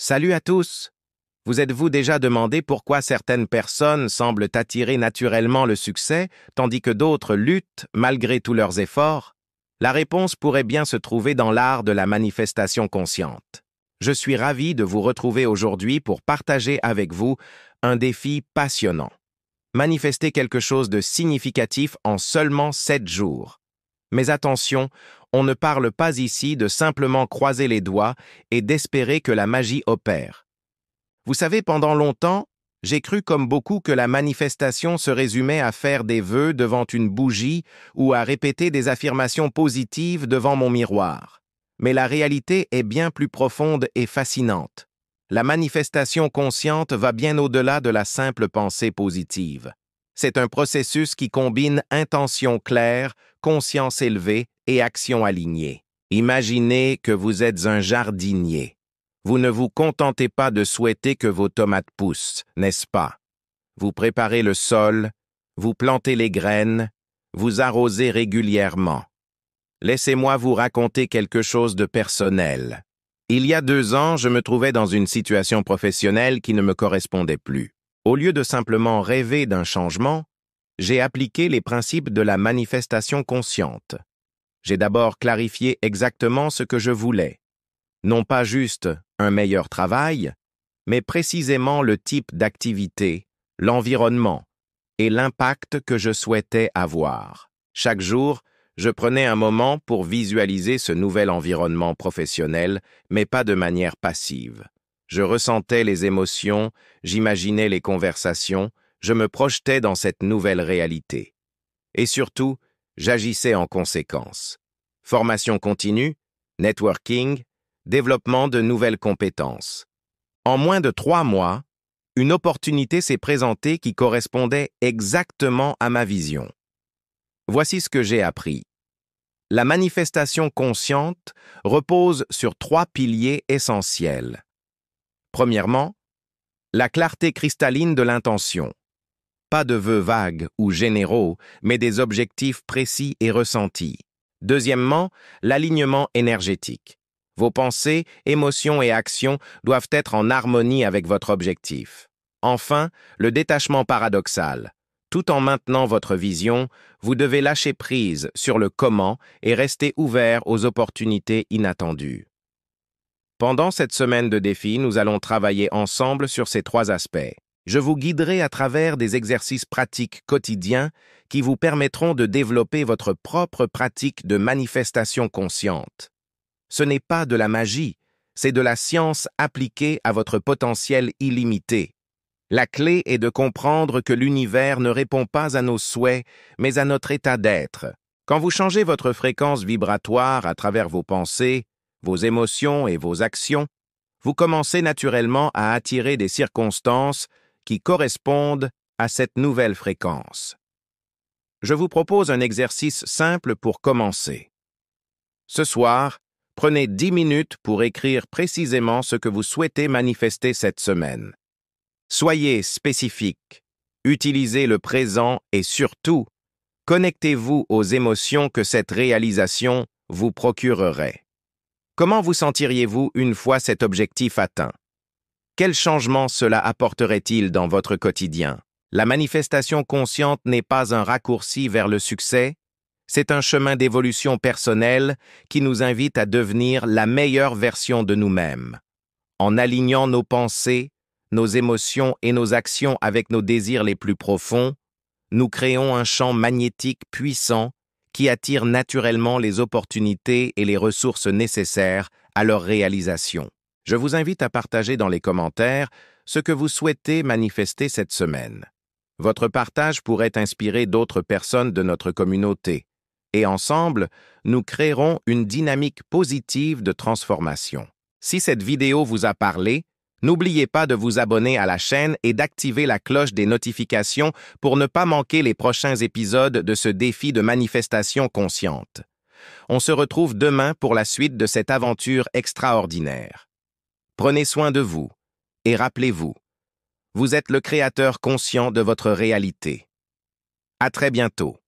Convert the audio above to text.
Salut à tous! Vous êtes-vous déjà demandé pourquoi certaines personnes semblent attirer naturellement le succès, tandis que d'autres luttent malgré tous leurs efforts? La réponse pourrait bien se trouver dans l'art de la manifestation consciente. Je suis ravi de vous retrouver aujourd'hui pour partager avec vous un défi passionnant. Manifester quelque chose de significatif en seulement 7 jours. Mais attention, on ne parle pas ici de simplement croiser les doigts et d'espérer que la magie opère. Vous savez, pendant longtemps, j'ai cru comme beaucoup que la manifestation se résumait à faire des vœux devant une bougie ou à répéter des affirmations positives devant mon miroir. Mais la réalité est bien plus profonde et fascinante. La manifestation consciente va bien au-delà de la simple pensée positive. C'est un processus qui combine intention claire, conscience élevée et action alignée. Imaginez que vous êtes un jardinier. Vous ne vous contentez pas de souhaiter que vos tomates poussent, n'est-ce pas? Vous préparez le sol, vous plantez les graines, vous arrosez régulièrement. Laissez-moi vous raconter quelque chose de personnel. Il y a 2 ans, je me trouvais dans une situation professionnelle qui ne me correspondait plus. Au lieu de simplement rêver d'un changement, j'ai appliqué les principes de la manifestation consciente. J'ai d'abord clarifié exactement ce que je voulais. Non pas juste un meilleur travail, mais précisément le type d'activité, l'environnement et l'impact que je souhaitais avoir. Chaque jour, je prenais un moment pour visualiser ce nouvel environnement professionnel, mais pas de manière passive. Je ressentais les émotions, j'imaginais les conversations, je me projetais dans cette nouvelle réalité. Et surtout, j'agissais en conséquence. Formation continue, networking, développement de nouvelles compétences. En moins de 3 mois, une opportunité s'est présentée qui correspondait exactement à ma vision. Voici ce que j'ai appris. La manifestation consciente repose sur 3 piliers essentiels. Premièrement, la clarté cristalline de l'intention. Pas de vœux vagues ou généraux, mais des objectifs précis et ressentis. Deuxièmement, l'alignement énergétique. Vos pensées, émotions et actions doivent être en harmonie avec votre objectif. Enfin, le détachement paradoxal. Tout en maintenant votre vision, vous devez lâcher prise sur le comment et rester ouvert aux opportunités inattendues. Pendant cette semaine de défi, nous allons travailler ensemble sur ces 3 aspects. Je vous guiderai à travers des exercices pratiques quotidiens qui vous permettront de développer votre propre pratique de manifestation consciente. Ce n'est pas de la magie, c'est de la science appliquée à votre potentiel illimité. La clé est de comprendre que l'univers ne répond pas à nos souhaits, mais à notre état d'être. Quand vous changez votre fréquence vibratoire à travers vos pensées, vos émotions et vos actions, vous commencez naturellement à attirer des circonstances qui correspondent à cette nouvelle fréquence. Je vous propose un exercice simple pour commencer. Ce soir, prenez 10 minutes pour écrire précisément ce que vous souhaitez manifester cette semaine. Soyez spécifique, utilisez le présent et surtout, connectez-vous aux émotions que cette réalisation vous procurerait. Comment vous sentiriez-vous une fois cet objectif atteint? Quel changement cela apporterait-il dans votre quotidien? La manifestation consciente n'est pas un raccourci vers le succès, c'est un chemin d'évolution personnelle qui nous invite à devenir la meilleure version de nous-mêmes. En alignant nos pensées, nos émotions et nos actions avec nos désirs les plus profonds, nous créons un champ magnétique puissant qui attire naturellement les opportunités et les ressources nécessaires à leur réalisation. Je vous invite à partager dans les commentaires ce que vous souhaitez manifester cette semaine. Votre partage pourrait inspirer d'autres personnes de notre communauté. Et ensemble, nous créerons une dynamique positive de transformation. Si cette vidéo vous a parlé, n'oubliez pas de vous abonner à la chaîne et d'activer la cloche des notifications pour ne pas manquer les prochains épisodes de ce défi de manifestation consciente. On se retrouve demain pour la suite de cette aventure extraordinaire. Prenez soin de vous et rappelez-vous, vous êtes le créateur conscient de votre réalité. À très bientôt.